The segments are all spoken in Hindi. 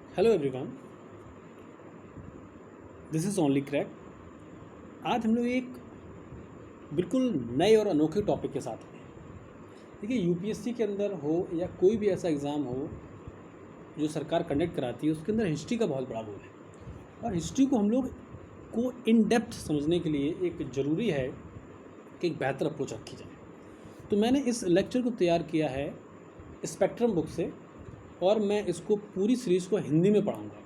Hello everyone, this is only crack. आज हम लोग एक बिल्कुल नए और अनोखे टॉपिक के साथ हैं। देखिए, यूपीएससी के अंदर हो या कोई भी ऐसा एग्ज़ाम हो जो सरकार कंडक्ट कराती है, उसके अंदर हिस्ट्री का बहुत बड़ा रोल है। और हिस्ट्री को हम लोग को इन डेप्थ समझने के लिए एक ज़रूरी है कि एक बेहतर अप्रोच रखी जाए। तो मैंने इस लेक्चर को तैयार किया है स्पेक्ट्रम बुक से, और मैं इसको पूरी सीरीज़ को हिंदी में पढ़ाऊँगा।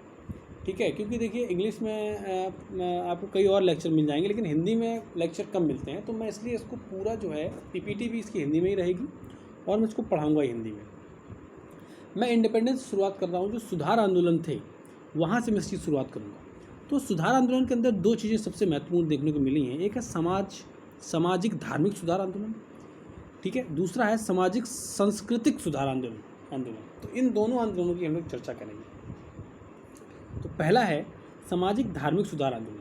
ठीक है, क्योंकि देखिए इंग्लिश में आपको कई और लेक्चर मिल जाएंगे, लेकिन हिंदी में लेक्चर कम मिलते हैं, तो मैं इसलिए इसको पूरा जो है पीपीटी भी इसकी हिंदी में ही रहेगी और मैं इसको पढ़ाऊँगा हिंदी में। मैं इंडिपेंडेंस से शुरुआत कर रहा हूँ। जो सुधार आंदोलन थे वहाँ से मैं इसकी शुरुआत करूँगा। तो सुधार आंदोलन के अंदर दो चीज़ें सबसे महत्वपूर्ण देखने को मिली हैं। एक है सामाजिक धार्मिक सुधार आंदोलन, ठीक है। दूसरा है सामाजिक सांस्कृतिक सुधार आंदोलन। तो इन दोनों आंदोलनों की हम लोग चर्चा करेंगे। तो पहला है सामाजिक धार्मिक सुधार आंदोलन।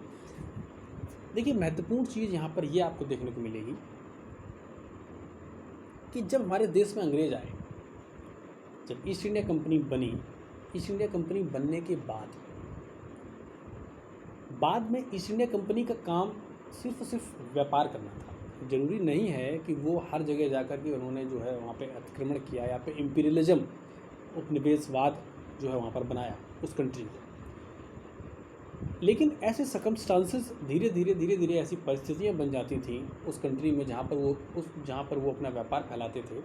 देखिए, महत्वपूर्ण चीज़ यहाँ पर यह आपको देखने को मिलेगी कि जब हमारे देश में अंग्रेज आए, जब ईस्ट इंडिया कंपनी बनी, ईस्ट इंडिया कंपनी बनने के बाद में ईस्ट इंडिया कंपनी का काम सिर्फ व्यापार करना था। ज़रूरी नहीं है कि वो हर जगह जाकर के उन्होंने जो है वहाँ पे अतिक्रमण किया या पे इम्पीरियलिज्म, उपनिवेशवाद जो है वहाँ पर बनाया उस कंट्री को। लेकिन ऐसे सर्कमस्टांसेस धीरे धीरे ऐसी परिस्थितियाँ बन जाती थीं उस कंट्री में जहाँ पर वो अपना व्यापार फैलाते थे,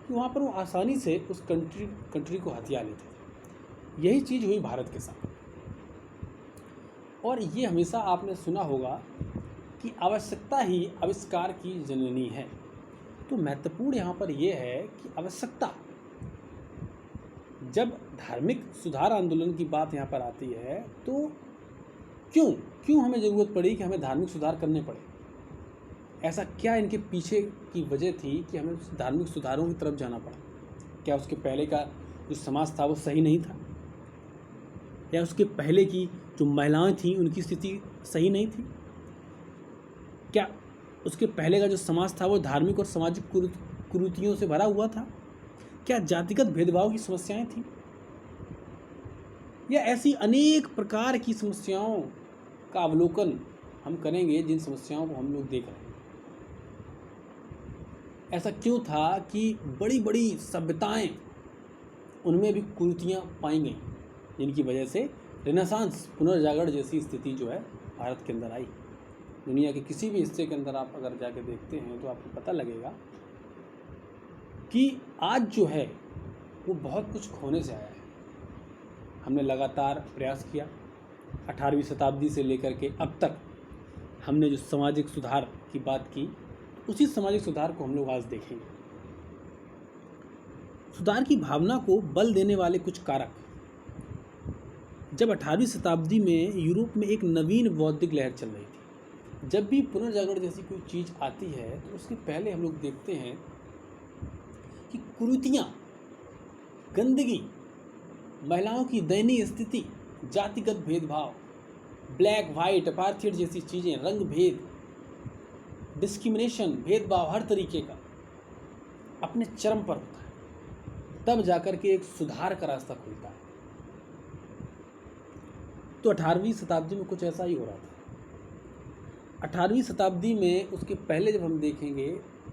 कि वहाँ पर वो आसानी से उस कंट्री को हथिया लेते थे। यही चीज़ हुई भारत के साथ। और ये हमेशा आपने सुना होगा कि आवश्यकता ही आविष्कार की जननी है। तो महत्वपूर्ण यहाँ पर यह है कि आवश्यकता, जब धार्मिक सुधार आंदोलन की बात यहाँ पर आती है, तो क्यों हमें ज़रूरत पड़ी कि हमें धार्मिक सुधार करने पड़े? ऐसा क्या इनके पीछे की वजह थी कि हमें धार्मिक सुधारों की तरफ जाना पड़ा? क्या उसके पहले का जो समाज था वो सही नहीं था, या उसके पहले की जो महिलाएं थीं उनकी स्थिति सही नहीं थी? क्या उसके पहले का जो समाज था वो धार्मिक और सामाजिक कुरीतियों से भरा हुआ था? क्या जातिगत भेदभाव की समस्याएं थीं? या ऐसी अनेक प्रकार की समस्याओं का अवलोकन हम करेंगे जिन समस्याओं को हम लोग देख रहे हैं। ऐसा क्यों था कि बड़ी बड़ी सभ्यताएं, उनमें भी कुरीतियाँ पाई गई, जिनकी वजह से रेनेसांस, पुनर्जागरण जैसी स्थिति जो है भारत के अंदर आई। दुनिया के किसी भी हिस्से के अंदर आप अगर जाके देखते हैं तो आपको पता लगेगा कि आज जो है वो बहुत कुछ खोने से आया है। हमने लगातार प्रयास किया 18वीं शताब्दी से लेकर के अब तक। हमने जो सामाजिक सुधार की बात की, उसी सामाजिक सुधार को हम लोग आज देखेंगे। सुधार की भावना को बल देने वाले कुछ कारक। जब 18वीं शताब्दी में यूरोप में एक नवीन बौद्धिक लहर चल रही थी, जब भी पुनर्जागरण जैसी कोई चीज़ आती है तो उसके पहले हम लोग देखते हैं कि कुरीतियाँ, गंदगी, महिलाओं की दयनीय स्थिति, जातिगत भेदभाव, ब्लैक वाइट अपार्थाइड जैसी चीज़ें, रंग भेद, डिस्क्रिमिनेशन, भेदभाव हर तरीके का अपने चरम पर होता है। तब जाकर के एक सुधार का रास्ता खुलता है। तो 18वीं शताब्दी में कुछ ऐसा ही हो रहा था। 18वीं शताब्दी में उसके पहले जब हम देखेंगे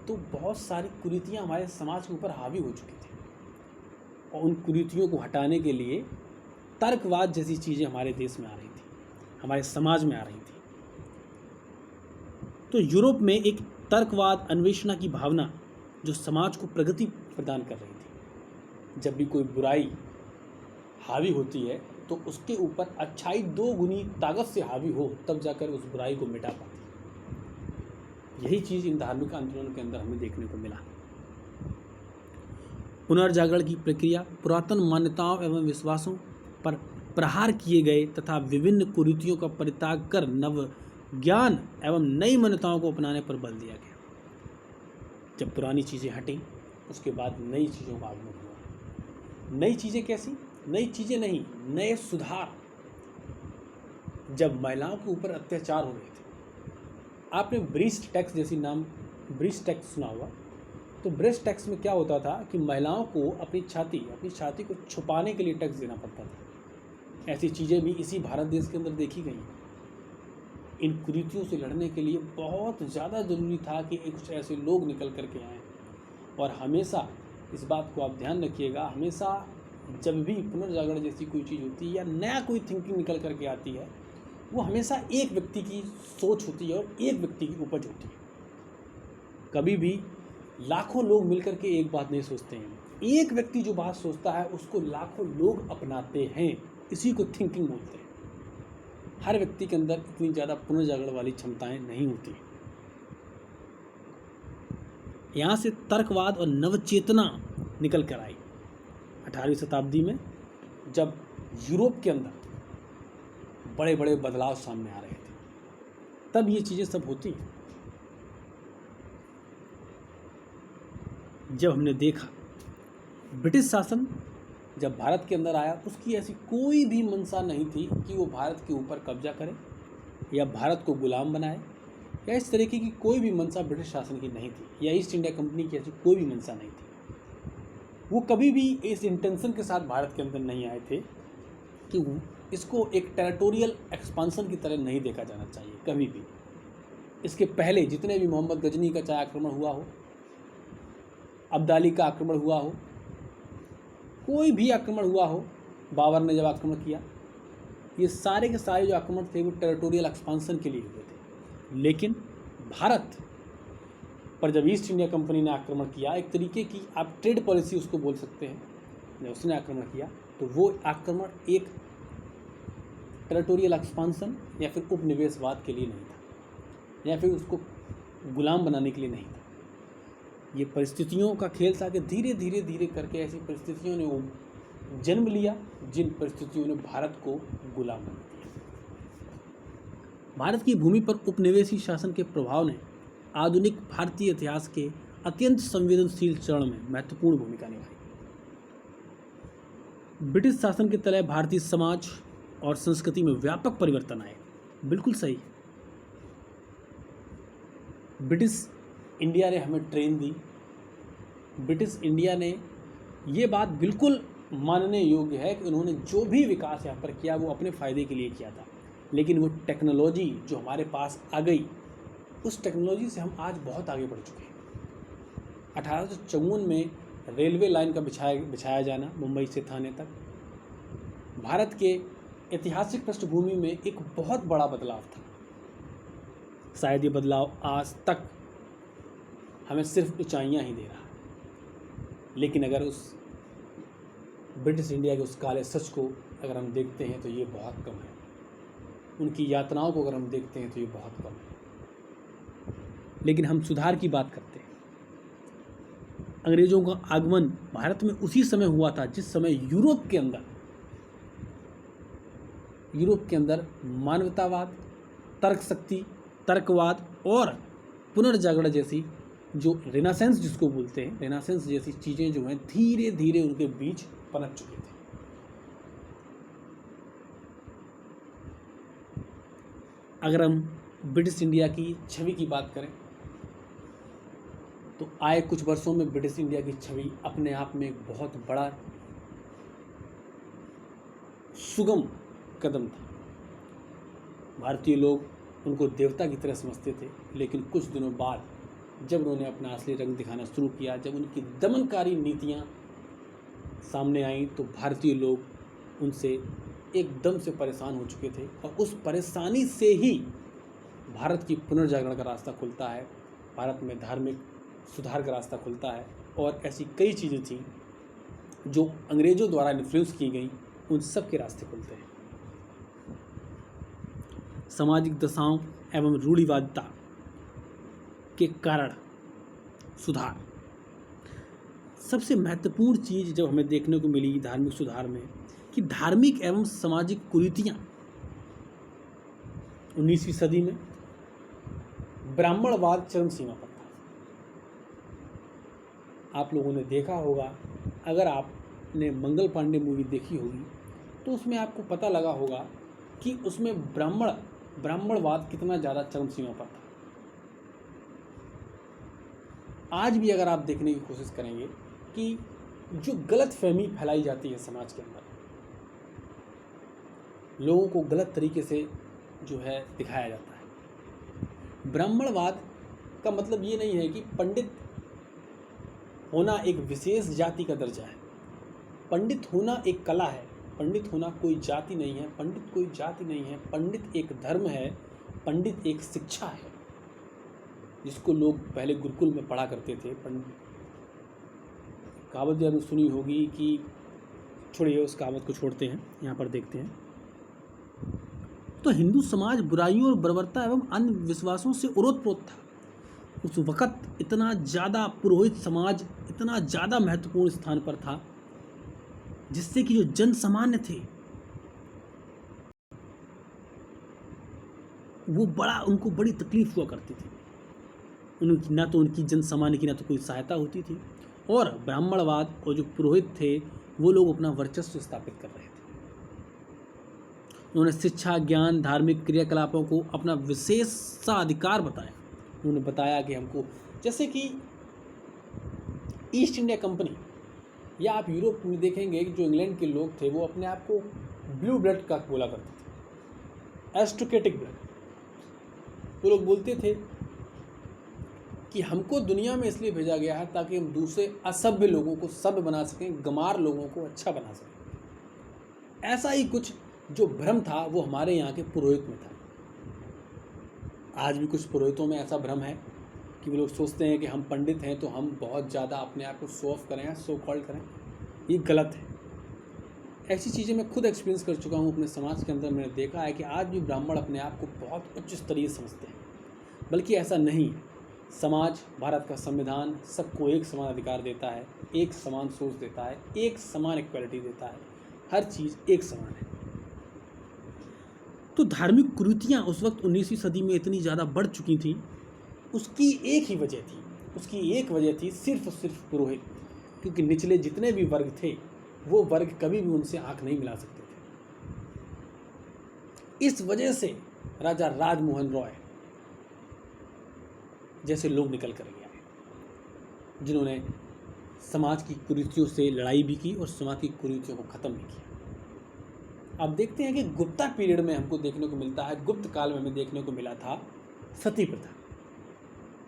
तो बहुत सारी कुरीतियाँ हमारे समाज के ऊपर हावी हो चुकी थी, और उन कुरीतियों को हटाने के लिए तर्कवाद जैसी चीज़ें हमारे देश में आ रही थी, हमारे समाज में आ रही थी। तो यूरोप में एक तर्कवाद, अन्वेषणा की भावना जो समाज को प्रगति प्रदान कर रही थी। जब भी कोई बुराई हावी होती है तो उसके ऊपर अच्छाई 2 गुनी ताकत से हावी हो, तब जाकर उस बुराई को मिटा पाती है। यही चीज़ इन धार्मिक आंदोलन के अंदर हमें देखने को मिला। पुनर्जागरण की प्रक्रिया पुरातन मान्यताओं एवं विश्वासों पर प्रहार किए गए तथा विभिन्न कुरीतियों का परित्याग कर नव ज्ञान एवं नई मान्यताओं को अपनाने पर बल दिया गया। जब पुरानी चीज़ें हटी, उसके बाद नई चीज़ों का आगमन हुआ। नई चीज़ें कैसी? नई चीज़ें नहीं, नए सुधार। जब महिलाओं के ऊपर अत्याचार हो रहे थे, आपने ब्रीस्ट टैक्स जैसी नाम, ब्रीस्ट टैक्स सुना हुआ। तो ब्रेस्ट टैक्स में क्या होता था कि महिलाओं को अपनी छाती को छुपाने के लिए टैक्स देना पड़ता था। ऐसी चीज़ें भी इसी भारत देश के अंदर देखी गई। इन कुरीतियों से लड़ने के लिए बहुत ज़्यादा ज़रूरी था कि कुछ ऐसे लोग निकल कर के आएँ। और हमेशा इस बात को आप ध्यान रखिएगा, हमेशा जब भी पुनर्जागरण जैसी कोई चीज़ होती है या नया कोई थिंकिंग निकल कर के आती है, वो हमेशा एक व्यक्ति की सोच होती है और एक व्यक्ति की उपज होती है। कभी भी लाखों लोग मिलकर के एक बात नहीं सोचते हैं। एक व्यक्ति जो बात सोचता है उसको लाखों लोग अपनाते हैं, इसी को थिंकिंग बोलते हैं। हर व्यक्ति के अंदर इतनी ज़्यादा पुनर्जागरण वाली क्षमताएं नहीं होती। यहाँ से तर्कवाद और नवचेतना निकल कर आई 18वीं शताब्दी में, जब यूरोप के अंदर बड़े बड़े बदलाव सामने आ रहे थे, तब ये चीज़ें सब होती। जब हमने देखा ब्रिटिश शासन जब भारत के अंदर आया, उसकी ऐसी कोई भी मंशा नहीं थी कि वो भारत के ऊपर कब्जा करे या भारत को गुलाम बनाए, या इस तरीके की कोई भी मंशा ब्रिटिश शासन की नहीं थी, या ईस्ट इंडिया कंपनी की ऐसी कोई भी मंशा नहीं थी। वो कभी भी इस इंटेंशन के साथ भारत के अंदर नहीं आए थे कि इसको एक टेरिटोरियल एक्सपांसन की तरह नहीं देखा जाना चाहिए कभी भी। इसके पहले जितने भी मोहम्मद गजनी का चाहे आक्रमण हुआ हो, अब्दाली का आक्रमण हुआ हो, कोई भी आक्रमण हुआ हो, बाबर ने जब आक्रमण किया, ये सारे के सारे जो आक्रमण थे वो टेरिटोरियल एक्सपांसन के लिए हुए थे। लेकिन भारत पर जब ईस्ट इंडिया कंपनी ने आक्रमण किया, एक तरीके की आप ट्रेड पॉलिसी उसको बोल सकते हैं, जब उसने आक्रमण किया तो वो आक्रमण एक टेरिटोरियल एक्सपांसन या फिर उपनिवेशवाद के लिए नहीं था, या फिर उसको गुलाम बनाने के लिए नहीं था। ये परिस्थितियों का खेल था कि धीरे धीरे धीरे करके ऐसी परिस्थितियों ने वो जन्म लिया जिन परिस्थितियों ने भारत को गुलाम बना दिया। भारत की भूमि पर उपनिवेशी शासन के प्रभाव ने आधुनिक भारतीय इतिहास के अत्यंत संवेदनशील चरण में महत्वपूर्ण भूमिका निभाई। ब्रिटिश शासन के तले भारतीय समाज और संस्कृति में व्यापक परिवर्तन आए। बिल्कुल सही, ब्रिटिश इंडिया ने हमें ट्रेन दी। ब्रिटिश इंडिया ने ये बात बिल्कुल मानने योग्य है कि उन्होंने जो भी विकास यहाँ पर किया वो अपने फ़ायदे के लिए किया था, लेकिन वो टेक्नोलॉजी जो हमारे पास आ गई, उस टेक्नोलॉजी से हम आज बहुत आगे बढ़ चुके हैं। 1854 में रेलवे लाइन का बिछाया जाना मुंबई से थाने तक भारत के ऐतिहासिक पृष्ठभूमि में एक बहुत बड़ा बदलाव था। शायद ये बदलाव आज तक हमें सिर्फ ऊंचाइयां ही दे रहा है, लेकिन अगर उस ब्रिटिश इंडिया के उस काले सच को अगर हम देखते हैं तो ये बहुत कम है। उनकी यातनाओं को अगर हम देखते हैं तो ये बहुत कम है। लेकिन हम सुधार की बात करते हैं। अंग्रेज़ों का आगमन भारत में उसी समय हुआ था जिस समय यूरोप के अंदर मानवतावाद, तर्कशक्ति, तर्कवाद और पुनर्जागरण जैसी जो रेनेसेंस जिसको बोलते हैं, रेनेसेंस जैसी चीज़ें जो हैं धीरे धीरे उनके बीच पनप चुकी थी। अगर हम ब्रिटिश इंडिया की छवि की बात करें तो आए कुछ वर्षों में ब्रिटिश इंडिया की छवि अपने आप में एक बहुत बड़ा सुगम कदम था। भारतीय लोग उनको देवता की तरह समझते थे, लेकिन कुछ दिनों बाद जब उन्होंने अपना असली रंग दिखाना शुरू किया, जब उनकी दमनकारी नीतियाँ सामने आईं, तो भारतीय लोग उनसे एकदम से परेशान हो चुके थे। और उस परेशानी से ही भारत की पुनर्जागरण का रास्ता खुलता है, भारत में धार्मिक सुधार का रास्ता खुलता है, और ऐसी कई चीज़ें थीं जो अंग्रेज़ों द्वारा इन्फ्लुएंस की गई, उन सब के रास्ते खुलते हैं। सामाजिक दशाओं एवं रूढ़िवादिता के कारण सुधार, सबसे महत्वपूर्ण चीज़ जब हमें देखने को मिली धार्मिक सुधार में, कि धार्मिक एवं सामाजिक कुरीतियाँ 19वीं सदी में ब्राह्मणवाद चरम सीमा पर था। आप लोगों ने देखा होगा, अगर आपने मंगल पांडे मूवी देखी होगी तो उसमें आपको पता लगा होगा कि उसमें ब्राह्मणवाद कितना ज़्यादा चरम सीमा पर था। आज भी अगर आप देखने की कोशिश करेंगे कि जो गलत फहमी फैलाई जाती है समाज के अंदर लोगों को गलत तरीके से जो है दिखाया जाता है। ब्राह्मणवाद का मतलब ये नहीं है कि पंडित होना एक विशेष जाति का दर्जा है। पंडित होना एक कला है। पंडित होना कोई जाति नहीं है। पंडित कोई जाति नहीं है। पंडित एक धर्म है। पंडित एक शिक्षा है, जिसको लोग पहले गुरुकुल में पढ़ा करते थे। कहावत भी आपने सुनी होगी कि, छोड़िए उस कहावत को छोड़ते हैं, यहाँ पर देखते हैं। तो हिंदू समाज बुराइयों और बर्बरता एवं अंधविश्वासों से ओतप्रोत था। उस वक़्त इतना ज़्यादा पुरोहित समाज इतना ज़्यादा महत्वपूर्ण स्थान पर था, जिससे कि जो जन सामान्य थे वो उनको बड़ी तकलीफ हुआ करती थी। उनकी ना तो उनकी जन सामान्य की ना तो कोई सहायता होती थी, और ब्राह्मणवाद और जो पुरोहित थे वो लोग अपना वर्चस्व स्थापित कर रहे थे। उन्होंने शिक्षा, ज्ञान, धार्मिक क्रियाकलापों को अपना विशेष सा अधिकार बताया। उन्होंने बताया कि हमको, जैसे कि ईस्ट इंडिया कंपनी या आप यूरोप में देखेंगे कि जो इंग्लैंड के लोग थे वो अपने आप को ब्लू ब्लड का बोला करते थे, एरिस्टोक्रेटिक ब्लड। वो लोग बोलते थे कि हमको दुनिया में इसलिए भेजा गया है ताकि हम दूसरे असभ्य लोगों को सभ्य बना सकें, गंवार लोगों को अच्छा बना सकें। ऐसा ही कुछ जो भ्रम था वो हमारे यहाँ के पुरोहित में था। आज भी कुछ पुरोहितों में ऐसा भ्रम है कि वो लोग सोचते हैं कि हम पंडित हैं तो हम बहुत ज़्यादा अपने आप को शो ऑफ करें, सो कॉल्ड करें। ये गलत है। ऐसी चीज़ें मैं खुद एक्सपीरियंस कर चुका हूँ अपने समाज के अंदर। मैंने देखा है कि आज भी ब्राह्मण अपने आप को बहुत उच्च स्तरीय समझते हैं, बल्कि ऐसा नहीं है। समाज, भारत का संविधान सबको एक समान अधिकार देता है, एक समान सोच देता है, एक समान इक्वालिटी देता है, हर चीज़ एक समान है। तो धार्मिक कुरीतियाँ उस वक्त 19वीं सदी में इतनी ज़्यादा बढ़ चुकी थी, उसकी एक ही वजह थी। उसकी एक वजह थी सिर्फ और सिर्फ पुरोहित, क्योंकि निचले जितने भी वर्ग थे वो वर्ग कभी भी उनसे आंख नहीं मिला सकते थे। इस वजह से राजा राजमोहन रॉय जैसे लोग निकल कर गए, जिन्होंने समाज की कुरीतियों से लड़ाई भी की और समाज की कुरीतियों को ख़त्म भी किया। अब देखते हैं कि गुप्ता पीरियड में हमको देखने को मिलता है, गुप्त काल में हमें देखने को मिला था सती प्रथा।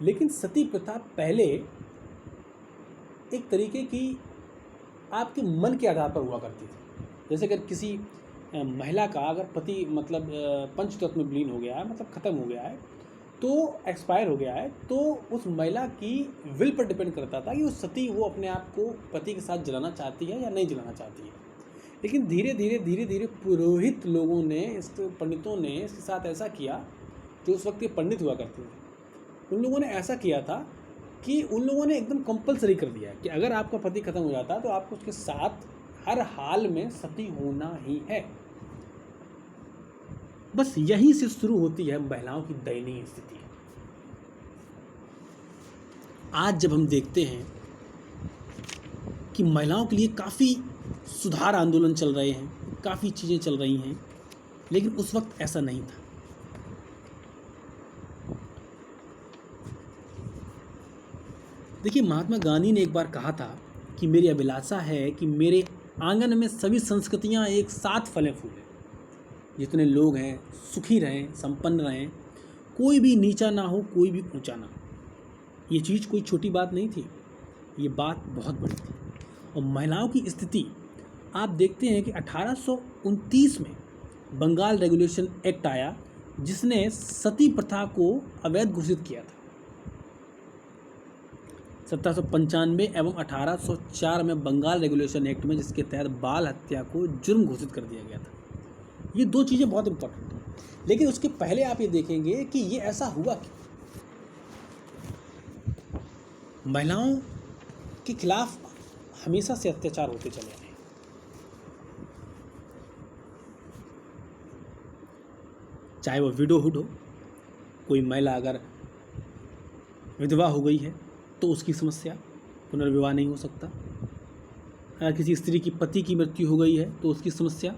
लेकिन सती प्रथा पहले एक तरीके की आपके मन के आधार पर हुआ करती थी। जैसे अगर किसी महिला का अगर पति मतलब पंचतत्व में विलीन हो गया है, मतलब ख़त्म हो गया है, तो एक्सपायर हो गया है, तो उस महिला की विल पर डिपेंड करता था कि वो सती वो अपने आप को पति के साथ जलाना चाहती है या नहीं जलाना चाहती है। लेकिन धीरे धीरे पुरोहित लोगों ने, पंडितों ने इसके साथ ऐसा किया, जो उस वक्त के पंडित हुआ करते थे, उन लोगों ने ऐसा किया था कि उन लोगों ने एकदम कंपलसरी कर दिया कि अगर आपका पति खत्म हो जाता है तो आपको उसके साथ हर हाल में सती होना ही है। बस यहीं से शुरू होती है महिलाओं की दयनीय स्थिति। आज जब हम देखते हैं कि महिलाओं के लिए काफ़ी सुधार आंदोलन चल रहे हैं, काफ़ी चीज़ें चल रही हैं, लेकिन उस वक्त ऐसा नहीं था। देखिए, महात्मा गांधी ने एक बार कहा था कि मेरी अभिलाषा है कि मेरे आंगन में सभी संस्कृतियां एक साथ फलें फूलें, जितने लोग हैं सुखी रहें, संपन्न रहें, कोई भी नीचा ना हो, कोई भी ऊंचा ना हो। ये चीज़ कोई छोटी बात नहीं थी, ये बात बहुत बड़ी थी। और महिलाओं की स्थिति आप देखते हैं कि 1829 में बंगाल रेगुलेशन एक्ट आया, जिसने सती प्रथा को अवैध घोषित किया था। 1795 एवं 1804 में बंगाल रेगुलेशन एक्ट में, जिसके तहत बाल हत्या को जुर्म घोषित कर दिया गया था। ये दो चीज़ें बहुत इंपॉर्टेंट हैं। लेकिन उसके पहले आप ये देखेंगे कि ये ऐसा हुआ क्यों। महिलाओं के खिलाफ हमेशा से अत्याचार होते चले आए। चाहे वो विडोहुड हो, कोई महिला अगर विधवा हो गई है तो उसकी समस्या, पुनर्विवाह नहीं हो सकता। अगर किसी स्त्री की पति की मृत्यु हो गई है तो उसकी समस्या,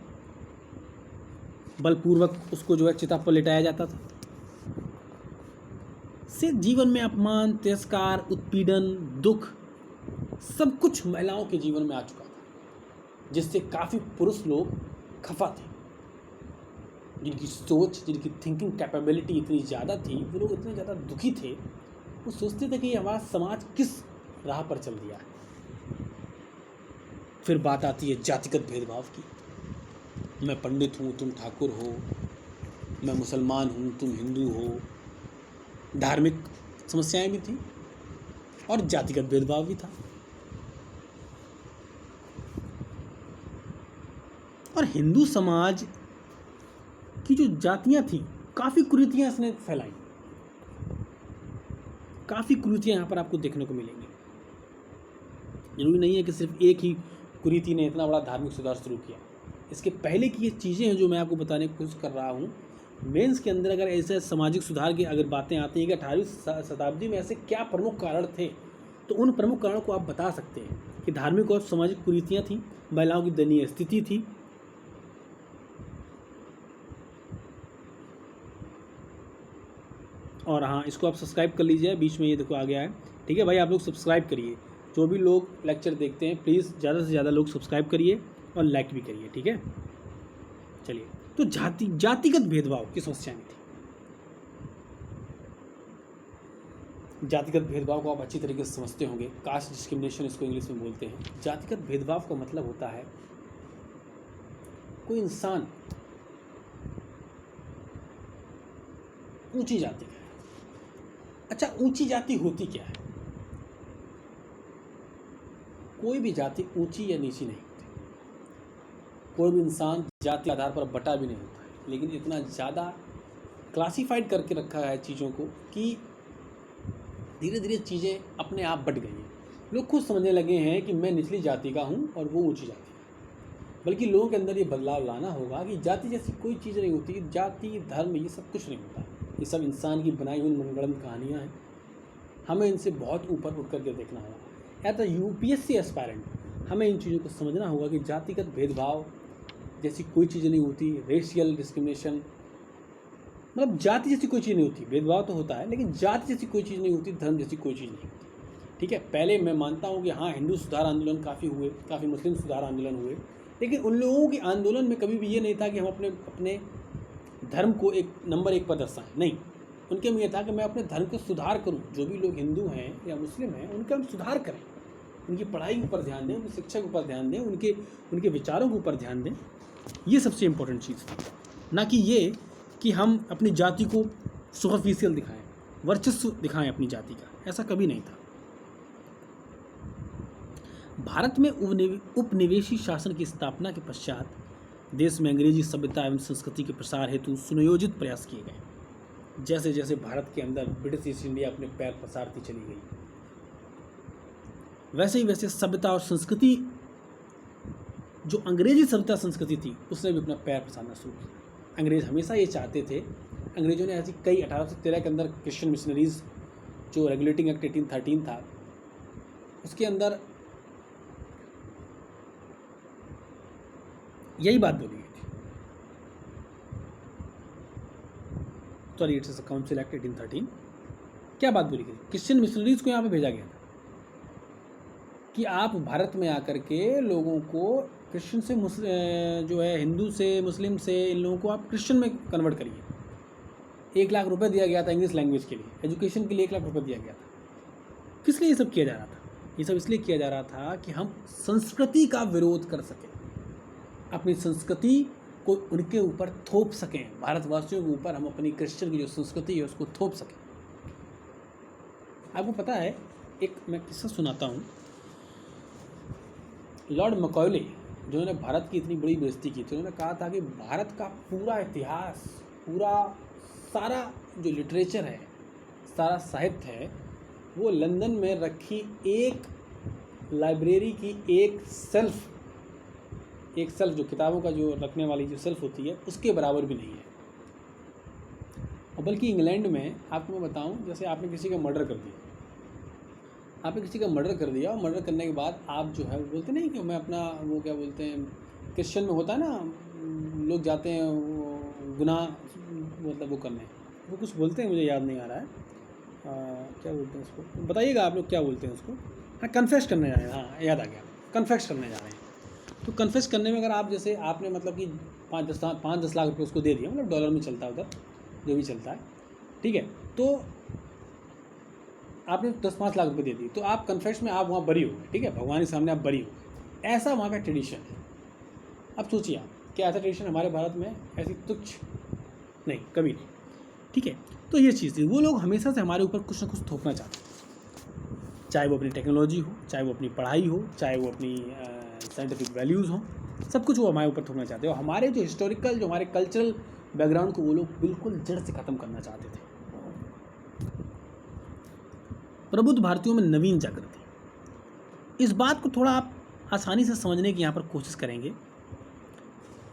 बलपूर्वक उसको जो है चिता पर लिटाया जाता था। से जीवन में अपमान, तिरस्कार, उत्पीड़न, दुख सब कुछ महिलाओं के जीवन में आ चुका था, जिससे काफ़ी पुरुष लोग खफा थे। जिनकी सोच, जिनकी थिंकिंग कैपेबिलिटी इतनी ज़्यादा थी, वो लोग इतने ज़्यादा दुखी थे, वो सोचते थे कि हमारा समाज किस राह पर चल दिया है। फिर बात आती है जातिगत भेदभाव की। मैं पंडित हूँ, तुम ठाकुर हो, मैं मुसलमान हूँ, तुम हिंदू हो। धार्मिक समस्याएं भी थी और जातिगत भेदभाव भी था। और हिंदू समाज की जो जातियां थी, काफ़ी कुरीतियां इसने फैलाई। काफ़ी कुरीतियां यहाँ पर आपको देखने को मिलेंगी। जरूरी नहीं है कि सिर्फ एक ही कुरीति ने इतना बड़ा धार्मिक सुधार शुरू किया। इसके पहले की ये चीज़ें हैं जो मैं आपको बताने की कोशिश कर रहा हूँ। मेंस के अंदर अगर ऐसे सामाजिक सुधार की अगर बातें आती हैं कि 18वीं शताब्दी में ऐसे क्या प्रमुख कारण थे, तो उन प्रमुख कारणों को आप बता सकते हैं कि धार्मिक और सामाजिक कुरीतियाँ थीं, महिलाओं की दयनीय स्थिति थी, और हाँ, इसको आप सब्सक्राइब कर लीजिए, बीच में ये देखो आ गया है, ठीक है भाई। आप लोग सब्सक्राइब करिए, जो भी लोग लेक्चर देखते हैं प्लीज़ ज़्यादा से ज़्यादा लोग सब्सक्राइब करिए और लाइक भी करिए, ठीक है। चलिए, तो जातिगत भेदभाव की समस्या नहीं थी। जातिगत भेदभाव को आप अच्छी तरीके से समझते होंगे, कास्ट डिस्क्रिमिनेशन इसको इंग्लिश में बोलते हैं। जातिगत भेदभाव का मतलब होता है कोई इंसान ऊंची जाति का है। अच्छा, ऊंची जाति होती क्या है? कोई भी जाति ऊंची या नीची नहीं होती। कोई भी इंसान जाति आधार पर बटा भी नहीं होता है, लेकिन इतना ज़्यादा क्लासिफाइड करके रखा है चीज़ों को कि धीरे धीरे चीज़ें अपने आप बट गई हैं। लोग खुद समझने लगे हैं कि मैं निचली जाति का हूँ और वो ऊंची जाति का। बल्कि लोगों के अंदर ये बदलाव लाना होगा कि जाति जैसी कोई चीज़ नहीं होती। जाति, धर्म, ये सब कुछ नहीं होता। ये सब इंसान की बनाई हुई मनगढ़ंत कहानियाँ हैं। हमें इनसे बहुत ऊपर उठ करके देखना होगा। एज अ यूपीएससी एस्पायरेंट हमें इन चीज़ों को समझना होगा कि जातिगत भेदभाव जैसी कोई चीज़ नहीं होती। रेशियल डिस्क्रिमिनेशन, मतलब जाति जैसी कोई चीज़ नहीं होती। भेदभाव तो होता है, लेकिन जाति जैसी कोई चीज़ नहीं होती, धर्म जैसी कोई चीज़ नहीं होती, ठीक है। पहले मैं मानता हूँ कि हाँ, हिंदू सुधार आंदोलन काफ़ी हुए, काफ़ी मुस्लिम सुधार आंदोलन हुए, लेकिन उन लोगों के आंदोलन में कभी भी ये नहीं था कि हम अपने धर्म को एक नंबर 1 पर दर्शाएं। नहीं, उनके में यह था कि मैं अपने धर्म को सुधार करूं। जो भी लोग हिंदू हैं या मुस्लिम हैं, उनका हम सुधार करें, उनकी पढ़ाई के ऊपर ध्यान दें, उनकी शिक्षा के ऊपर ध्यान दें, उनके विचारों के ऊपर ध्यान दें। ये सबसे इम्पोर्टेंट चीज़ थी, ना कि ये कि हम अपनी जाति को सुपरफिशियल दिखाएं, वर्चस्व दिखाएं अपनी जाति का। ऐसा कभी नहीं था। भारत में उपनिवेशी शासन की स्थापना के पश्चात देश में अंग्रेजी सभ्यता एवं संस्कृति के प्रसार हेतु सुनियोजित प्रयास किए गए। जैसे जैसे भारत के अंदर ब्रिटिश ईस्ट इंडिया अपने पैर पसारती चली गई, वैसे ही वैसे सभ्यता और संस्कृति, जो अंग्रेजी सभ्यता संस्कृति थी, उसने भी अपना पैर पसारना शुरू किया। अंग्रेज हमेशा ये चाहते थे, अंग्रेजों ने ऐसी कई 1813 के अंदर क्रिश्चियन मिशनरीज, जो रेगुलेटिंग एक्ट 1813 था, उसके अंदर यही बात बोली गई थी। Sorry, it's council act 1813। क्या बात बोली गई? क्रिश्चियन मिशनरीज को यहाँ पे भेजा गया था कि आप भारत में आकर के लोगों को क्रिश्चियन से जो है हिंदू से, मुस्लिम से, इन लोगों को आप क्रिश्चियन में कन्वर्ट करिए। 1 लाख रुपए दिया गया था इंग्लिश लैंग्वेज के लिए, एजुकेशन के लिए 1 लाख रुपए दिया गया था। किस लिए ये सब किया जा रहा था? ये सब इसलिए किया जा रहा था कि हम संस्कृति का विरोध कर सकें, अपनी संस्कृति को उनके ऊपर थोप सकें। भारतवासियों के ऊपर हम अपनी क्रिश्चियन की जो संस्कृति है उसको थोप सकें। आपको पता है, एक मैं किस्सा सुनाता हूँ। लॉर्ड मकॉले, जिन्होंने भारत की इतनी बड़ी बेइज्जती की थी, उन्होंने कहा था कि भारत का पूरा इतिहास, पूरा सारा जो लिटरेचर है, सारा साहित्य है, वो लंदन में रखी एक लाइब्रेरी की एक सेल्फ जो किताबों का जो रखने वाली जो सेल्फ होती है, उसके बराबर भी नहीं है। और बल्कि इंग्लैंड में आपको मैं बताऊं, जैसे आपने किसी का मर्डर कर दिया, और मर्डर करने के बाद आप जो है वो बोलते नहीं कि मैं अपना, वो क्या बोलते हैं, क्रिश्चियन में होता है ना, लोग जाते हैं वो गुनाह मतलब वो करने, वो कुछ बोलते हैं, मुझे याद नहीं आ रहा है, क्या बोलते हैं उसको, बताइएगा आप लोग क्या बोलते हैं उसको। हाँ, कन्फेस करने जा रहे हैं। हाँ, याद आ गया, कन्फेस करने जा रहे हैं। तो कन्फेस करने में अगर आप जैसे आपने मतलब कि 5-10 लाख रुपये उसको दे दिया, मतलब डॉलर में चलता है उधर जो भी चलता है, ठीक है, तो आपने 10-5 लाख रुपये दे दिए, तो आप कन्फेस में आप वहाँ बरी हो गए, ठीक है, भगवान के सामने आप बरी हो गए। ऐसा वहाँ का ट्रेडिशन है। अब सोचिए आप, क्या ऐसा ट्रेडिशन हमारे भारत में ऐसी तुच्छ नहीं, कभी नहीं, ठीक है। तो ये चीज़ थी, वो लोग हमेशा से हमारे ऊपर कुछ ना कुछ थोपना चाहते हैं, चाहे वो अपनी टेक्नोलॉजी हो, चाहे वो अपनी पढ़ाई हो, चाहे वो अपनी साइंटिफिक वैल्यूज़ हो, सब कुछ वो हमारे ऊपर थोपना चाहते हैं। और हमारे जो हिस्टोरिकल, जो हमारे कल्चरल बैकग्राउंड को वो लोग बिल्कुल जड़ से ख़त्म करना चाहते थे। प्रबुद्ध भारतीयों में नवीन जागृति, इस बात को थोड़ा आप आसानी से समझने की यहाँ पर कोशिश करेंगे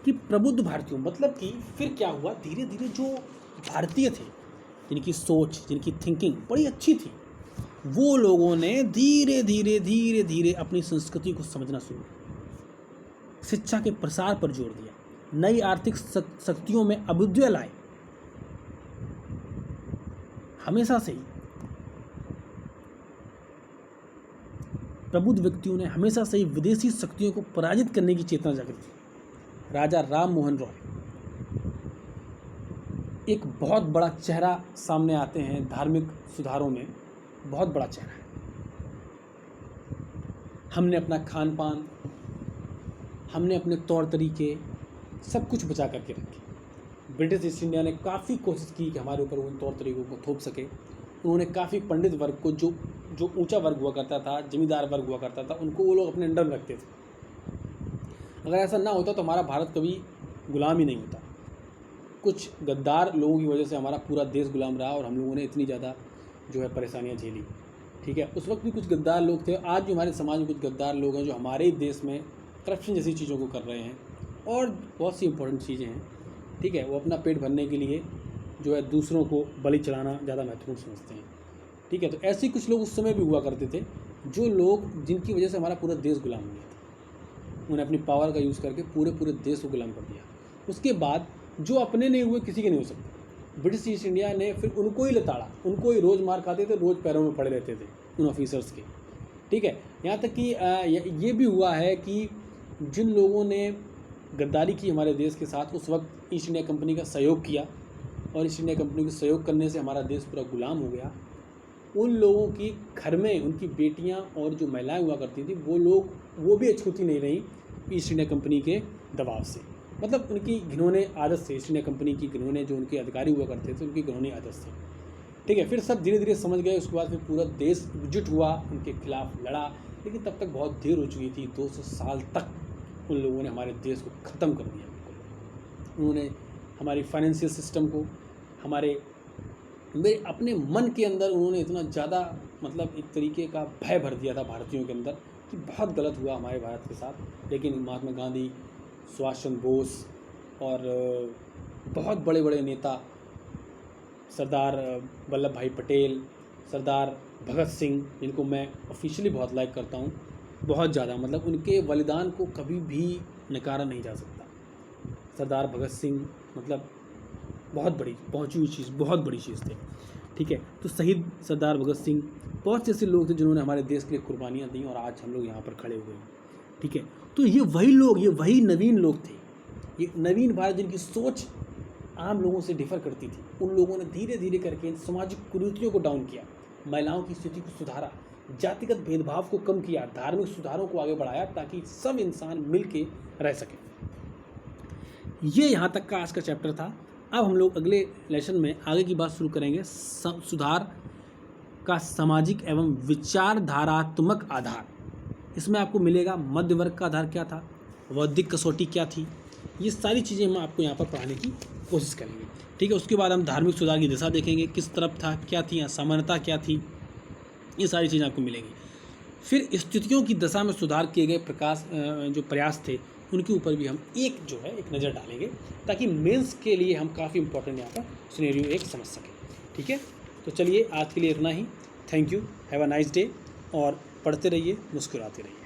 कि प्रबुद्ध भारतीयों मतलब कि फिर क्या हुआ, धीरे धीरे जो भारतीय थे, जिनकी सोच, जिनकी थिंकिंग बड़ी अच्छी थी, वो लोगों ने धीरे धीरे धीरे धीरे अपनी संस्कृति को समझना शुरू किया, शिक्षा के प्रसार पर जोर दिया, नई आर्थिक शक्तियों में अभ्युदय लाए। हमेशा से ही प्रबुद्ध व्यक्तियों ने हमेशा से ही विदेशी शक्तियों को पराजित करने की चेतना जागृत की। राजा राम मोहन रॉय एक बहुत बड़ा चेहरा सामने आते हैं धार्मिक सुधारों में, बहुत बड़ा चेहरा है। हमने अपना खान पान, हमने अपने तौर तरीके सब कुछ बचा करके रखे। ब्रिटिश ईस्ट इंडिया ने काफ़ी कोशिश की कि हमारे ऊपर उन तौर तरीकों को थोप सके। उन्होंने काफ़ी पंडित वर्ग को, जो ऊंचा वर्ग हुआ करता था, जमींदार वर्ग हुआ करता था, उनको वो लोग अपने अंडर में रखते थे। अगर ऐसा ना होता तो हमारा भारत कभी गुलाम ही नहीं होता। कुछ गद्दार लोगों की वजह से हमारा पूरा देश गुलाम रहा और हम लोगों ने इतनी ज़्यादा जो है परेशानियाँ झेली, ठीक है। उस वक्त भी कुछ गद्दार लोग थे। आज भी हमारे समाज में कुछ गद्दार लोग हैं जो हमारे देश में करप्शन जैसी चीज़ों को कर रहे हैं और बहुत सी इंपॉर्टेंट चीज़ें हैं, ठीक है। वो अपना पेट भरने के लिए जो है दूसरों को बलि चढ़ाना ज़्यादा महत्वपूर्ण समझते हैं, ठीक है। तो ऐसे कुछ लोग उस समय भी हुआ करते थे, जो लोग जिनकी वजह से हमारा पूरा देश गुलाम हो गया था। उन्होंने अपनी पावर का यूज़ करके पूरे देश को गुलाम कर दिया। उसके बाद जो अपने नहीं हुए किसी के नहीं हो सकते। ब्रिटिश ईस्ट इंडिया ने फिर उनको ही लताड़ा, उनको ही रोज़ मार खाते थे, रोज़ पैरों में पड़े रहते थे उन ऑफिसर्स के, ठीक है। यहाँ तक कि ये भी हुआ है कि जिन लोगों ने गद्दारी की हमारे देश के साथ, उस वक्त ईस्ट इंडिया कंपनी का सहयोग किया और ईस्ट इंडिया कंपनी के सहयोग करने से हमारा देश पूरा गुलाम हो गया। उन लोगों की घर में उनकी बेटियां और जो महिलाएं हुआ करती थी, वो भी अछूती नहीं रही ईस्ट इंडिया कंपनी के दबाव से। मतलब उनकी घिनौने आदत से, ईस्ट इंडिया कंपनी की घिनौने, जो उनके अधिकारी हुआ करते थे, उनकी घिनौनी आदत से, ठीक है। फिर सब धीरे धीरे समझ गए। उसके बाद फिर पूरा देश एकजुट हुआ, उनके खिलाफ लड़ा, लेकिन तब तक बहुत देर हो चुकी थी। 200 साल तक उन लोगों ने हमारे देश को ख़त्म कर दिया। उन्होंने हमारी फाइनेंशियल सिस्टम को, मेरे अपने मन के अंदर उन्होंने इतना ज़्यादा मतलब एक तरीके का भय भर दिया था भारतीयों के अंदर कि बहुत गलत हुआ हमारे भारत के साथ। लेकिन महात्मा गांधी, सुभाष चंद्र बोस और बहुत बड़े बड़े नेता, सरदार वल्लभ भाई पटेल, सरदार भगत सिंह, जिनको मैं ऑफिशियली बहुत लाइक करता हूँ, बहुत ज़्यादा, मतलब उनके बलिदान को कभी भी नकारा नहीं जा सकता। सरदार भगत सिंह मतलब बहुत बड़ी पहुँची हुई चीज़, बहुत बड़ी चीज़ थी, ठीक है। तो शहीद सरदार भगत सिंह, बहुत से ऐसे लोग थे जिन्होंने हमारे देश के लिए कुर्बानियाँ दी और आज हम लोग यहाँ पर खड़े हुए हैं, ठीक है। तो ये वही लोग, ये वही नवीन लोग थे, ये नवीन भारत जिनकी सोच आम लोगों से डिफर करती थी। उन लोगों ने धीरे धीरे करके इन सामाजिक कुरीतियों को डाउन किया, महिलाओं की स्थिति को सुधारा, जातिगत भेदभाव को कम किया, धार्मिक सुधारों को आगे बढ़ाया ताकि सब इंसान मिल के रह सकें। ये यहाँ तक का आज का चैप्टर था। अब हम लोग अगले लेसन में आगे की बात शुरू करेंगे, सुधार का सामाजिक एवं विचारधारात्मक आधार। इसमें आपको मिलेगा मध्य वर्ग का आधार क्या था, बौद्धिक कसौटी क्या थी, ये सारी चीज़ें हम आपको यहाँ पर पढ़ाने की कोशिश करेंगे, ठीक है। उसके बाद हम धार्मिक सुधार की दिशा देखेंगे, किस तरफ था, क्या थी, असमानता क्या थी, ये सारी चीज़ें आपको मिलेंगी। फिर स्थितियों की दशा में सुधार किए गए जो प्रयास थे, उनके ऊपर भी हम एक नज़र डालेंगे, ताकि मेंस के लिए हम काफ़ी इंपॉर्टेंट यहाँ पर सिनेरियो एक समझ सकें, ठीक है। तो चलिए आज के लिए इतना ही। Thank you, have a nice day, और पढ़ते रहिए, मुस्कुराते रहिए।